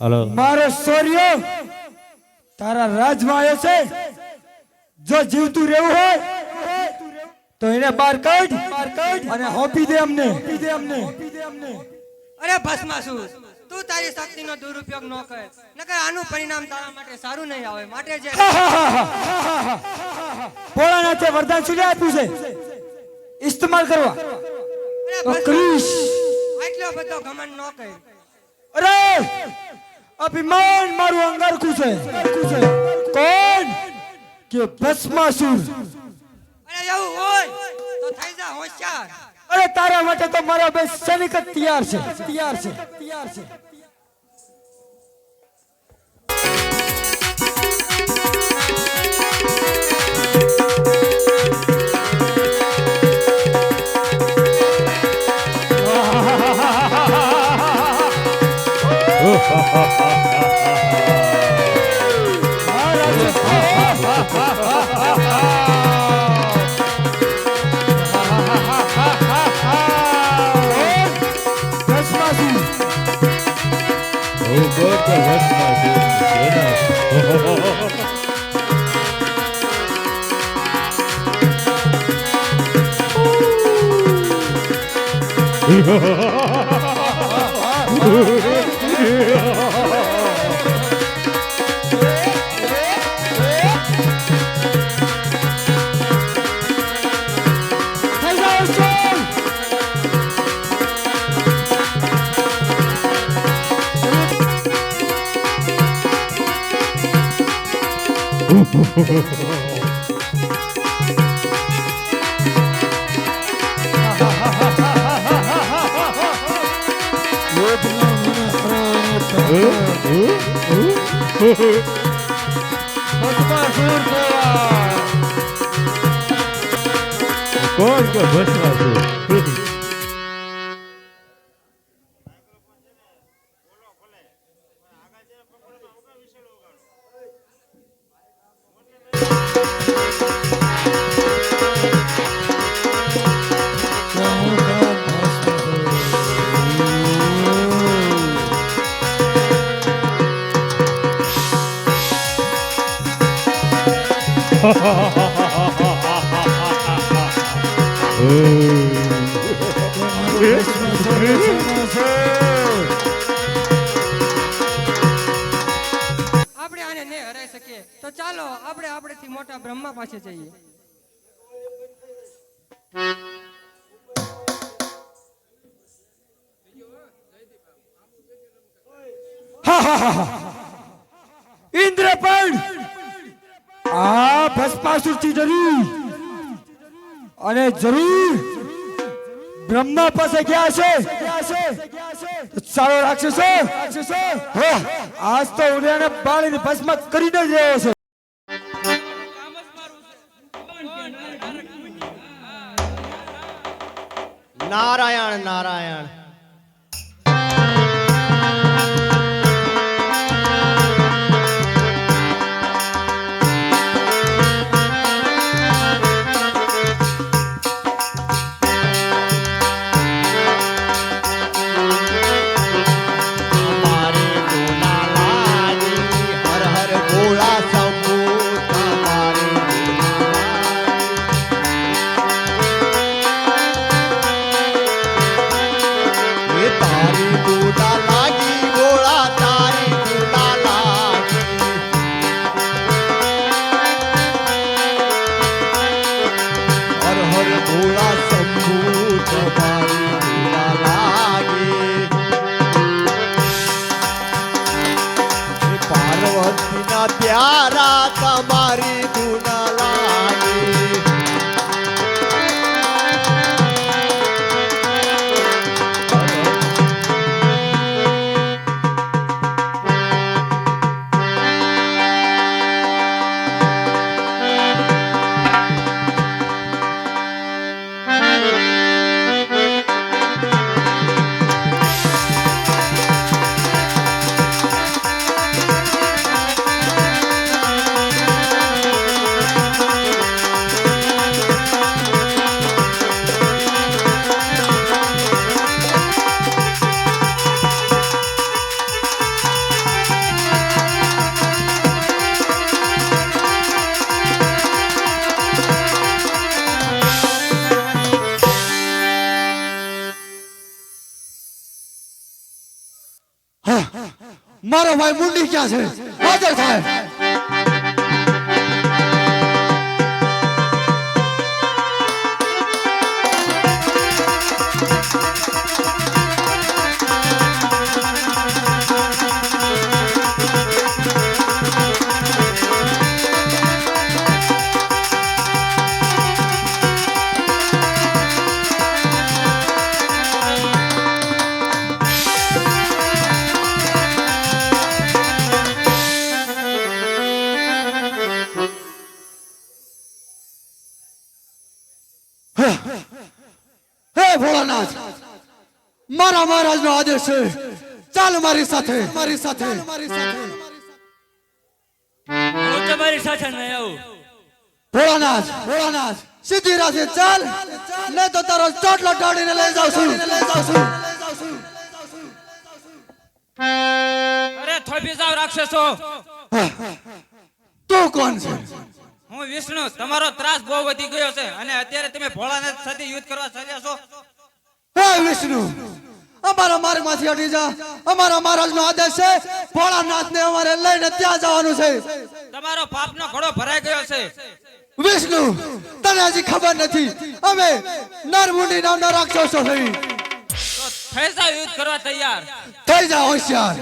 Hello मारो सौर्य तारा રાજમાં આવ્યો છે જો જીવતું રહેવું હોય તો એને બહાર કાઢ અને હોપી દે અમને અરે ભસ્માસુર તું તારી શક્તિનો દુરુપયોગ ન કર નકર આનું પરિણામ તારા માટે સારું નહીં આવે માટે જે ભોળાનાથે વરદાન શું આપ્યું છે ઇસ્તેમાલ કરવા તો કરીશ આટલો બધો ઘમંડ ન કર અરે અભિમાન મારું અંગારખું છે કોણ કે ભસ્માસુર અરે એવું હોય તો થઈ જા હોશિયાર અરે તારા માટે તો મારા બે સૈનિક તૈયાર છે कौन का भस्मासुर આપણે આને ને હરાઈ શકીએ તો ચાલો આપણે આપણેથી મોટા બ્રહ્મા પાસે જઈએ ઇન્દ્રપર્ણ આ ભસ્માસુરથી ડરી અને જરૂર બ્રહ્મા પાસે ગયા છે ચાલો રાક્ષસો આજ તો ઉડ્યાને બાળીને ભસ્મ કરીને જ રહ્યો છે નારાયણ નારાયણ प्यारा तुम्हारी धुना लागे મારો ભાઈ મુંડી ક્યાં છે? હાજર થાય. હે ભોળાનાથ, મારા મહારાજનો આદેશ છે. ચાલ મારી સાથે, મારી સાથે. હું તમારી સાથે નહીં આવું. ભોળાનાથ, ભોળાનાથ, સીધી રાતે ચાલ, નહીં તો તારો ચોટલો ટાળીને લઈ જાઉં છું. અરે થોભી જાવ રાક્ષસો. તું કોણ છે? હું વિષ્ણુ. તમારો ત્રાસ બહુ વધી ગયો છે અને અત્યારે તમે ભોળાનાથ સાથે યુદ્ધ કરવા ચાલ્યા છો. હે વિષ્ણુ, અમારા માર્ગમાંથી હટી જા. અમારા મહારાજનો આદેશ છે. ભોળાનાથને અમારે લઈને ત્યાં જવાનું છે. તમારો પાપનો ઘડો ભરાઈ ગયો છે. વિષ્ણુ, તને હજી ખબર નથી, અમે નરમુંડી નામના રાક્ષસો થઈ. તો થઈ જાવ યુદ્ધ કરવા તૈયાર. થઈ જા હોશિયાર.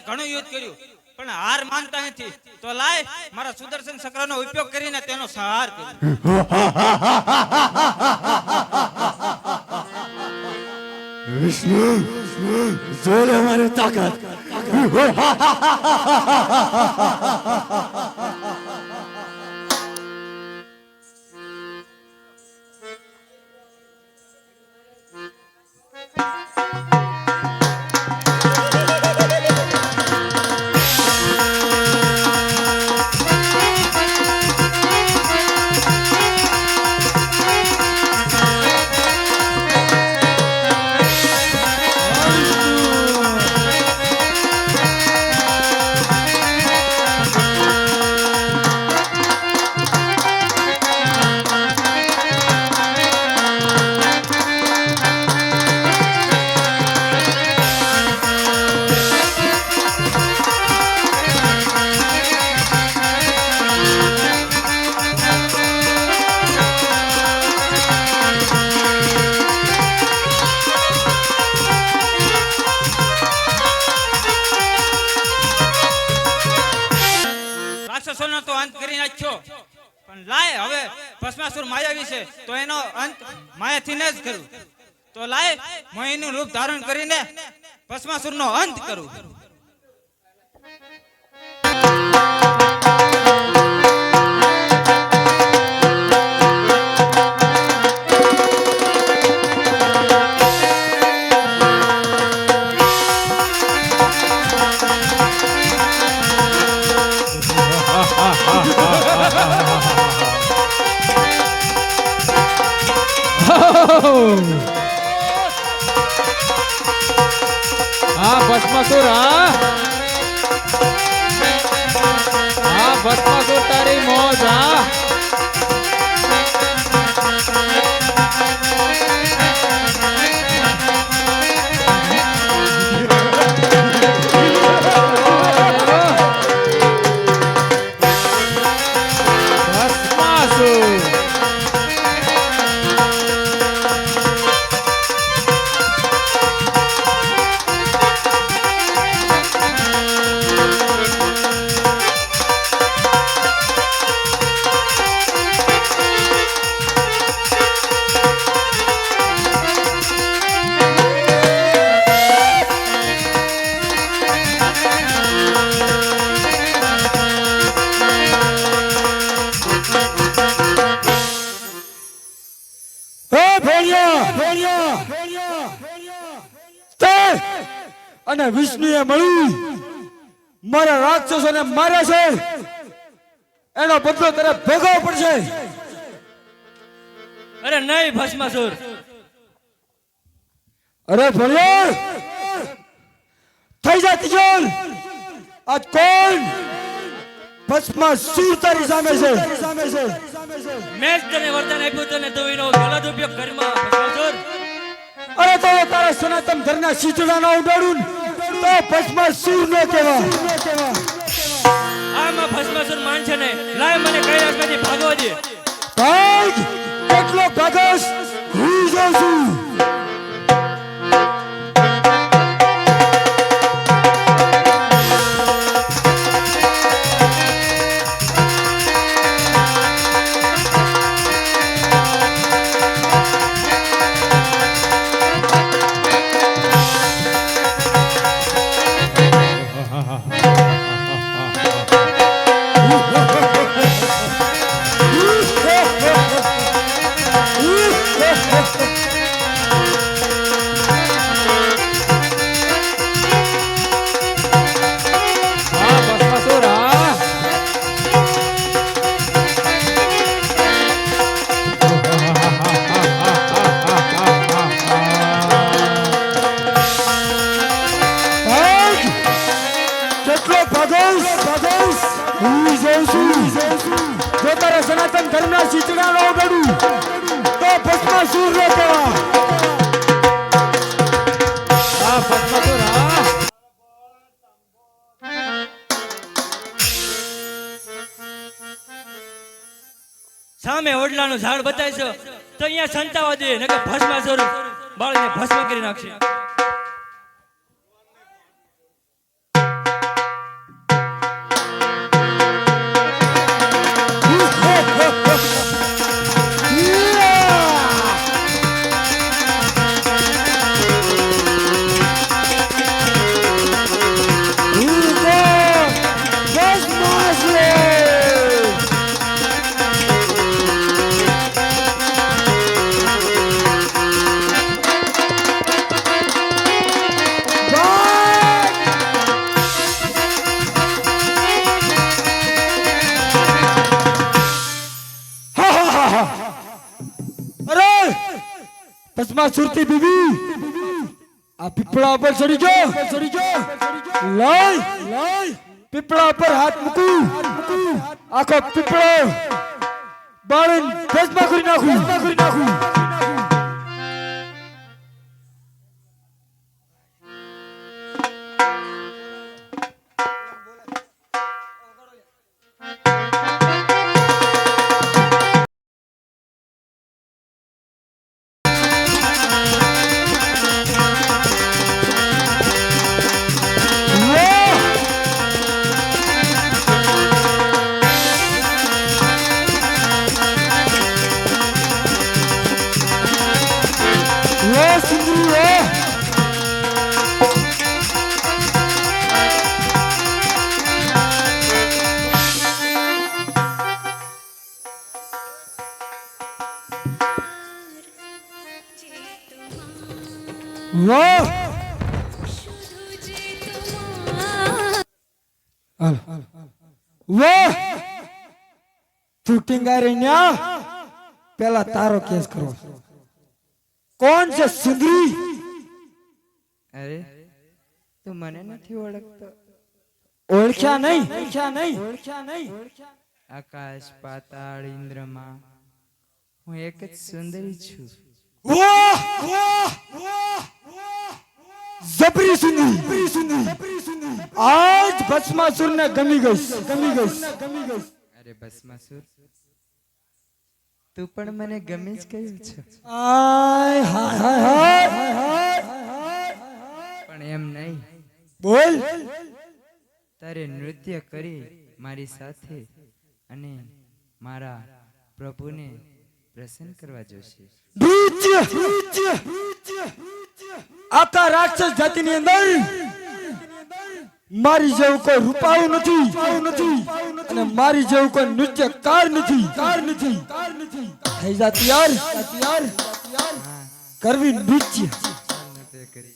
ઘણું યુદ્ધ કર્યું પણ હાર માનતા નથી. તો લાય મારા સુદર્શન ચક્રનો ઉપયોગ કરીને તેનો સંહાર કર્યો. વિષ્ણુ, જોડે મારી તાકાત. રાક્ષસોનો તો અંત કરી નાખ્યો, પણ લાય હવે ભસ્માસુર માયાવી છે તો એનો અંત માયાથી જ કરું. તો લાય મોહિનીનું રૂપ ધારણ કરીને ભસ્માસુરનો અંત કરું. હા ભસ્માસુર, હા ભસ્માસુર તારી મોજ. હા ભસ્માસુર. અને વિષ્ણુએ મળ્યું મારા રાક્ષસોને મારે છે, એનો બદલો તારે ભોગવવો પડશે. અરે નહીં ભસ્માસુર, અરે ભોળિયા થઈ જા તિજોલ. આ કોણ ભસ્માસુર તારી સામે છે? મેં જ તને વરદાન આપ્યું તને તું એનો ગલત ઉપયોગ કરીમાં ભસ્માસુર. અરે તો તારા સનાતન ધર્મના શીતળા ના ઉડાડું તો ભસ્માસુર ન કહેવા. આમાં ભસ્માસુર માન છે ને, લાય મને કૈલાસમાંથી ભાગવા દે. ભાગ કેટલો કાગસ હું જાઉં છું. જો તારા સનાતન ધર્મના શીતળા ન ઉડાડું તો ભસ્માસુર ન કહેવા. હા ભસ્માસુર. હા સામે ઓડલાનું ઝાડ બતાવીશો તો અહીંયા સંતાવા દે, નકર ભસ્માસુર બાળને ભસ્મ કરી નાખશે. ભસ્માસુરથી બીબી આ પીપળા ઉપર ચડી ગયો લઈ પીપળા ઉપર હાથ મૂકું આખો પીપળો બાળીને ભસ્મા કરી નાખું વાહ વાહ શૂટિંગ આ રહ્યા પેલા તારો કેસ કરો કોણ છે સુંદરી અરે તું મને નથી ઓળખતો ઓળખ્યા નહીં આકાશ પાતાળ ઇન્દ્રમાં હું એક જ સુંદરી છું વાહ જબરી સુંદરી આજ ભસ્માસુર ને ગમી ગઈ અરે ભસ્માસુર તું પણ મને ગમે જ કહ્યું છે આય હાય પણ એમ નહીં બોલ તારે નૃત્ય કરી મારી સાથે અને મારા પ્રભુને પ્રસન્ન કરવા જોશે નૃત્ય આખા રાક્ષસ જાતિની અંદર મારી જેવું કોઈ રૂપાળું નથી અને મારી જેવું કોઈ નૃત્યકાર નથી થઈ જા તૈયાર કરવી નૃત્ય નૃત્ય કરી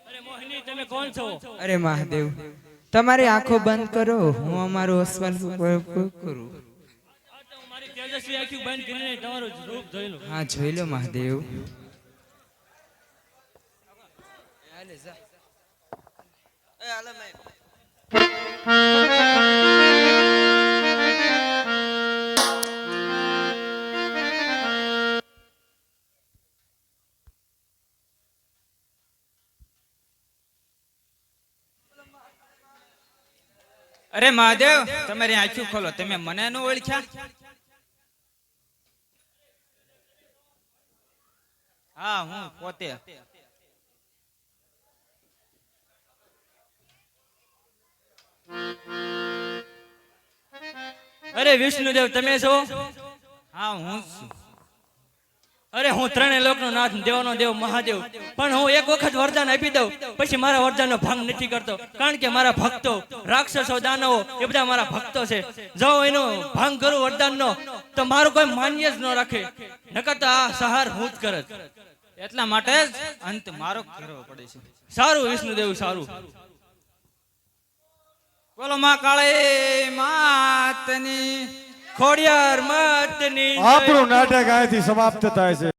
અરે મોહિની તમે કોણ છો? અરે મહાદેવ તમારી આંખો બંધ કરો હું અમારું અસવાલ કરું આ તો મારી તેજસ્વી આંખો બંધ કરીને તમારું રૂપ જોઈ લો. હા જોઈ લો મહાદેવ અરે મહાદેવ તમારી આંખો ખોલો તમે મને ન ઓળખ્યા હા હું પોતે અરે વિષ્ણુદેવ તમે છો? હા હું જ છું. અરે હું ત્રણેય લોકનો નાથ દેવનો દેવ મહાદેવ પણ હું એક વખત વરદાન આપી દઉં પછી મારા વરદાનનો ભંગ નથી કરતો કારણ કે મારા ભક્તો રાક્ષસો દાનવો એ બધા મારા ભક્તો છે જો એનો ભંગ કરું વરદાનનો તો મારું કોઈ માન્ય જ ન રાખે નકર તો આ સહાર હું જ કરત એટલા માટે જ અંત મારો કરવો પડે છે. સારું વિષ્ણુદેવ સારું બોલો માં કાળી માતની ખોડિયાર માતની જય. આપણું નાટક અહીંથી સમાપ્ત થાય છે.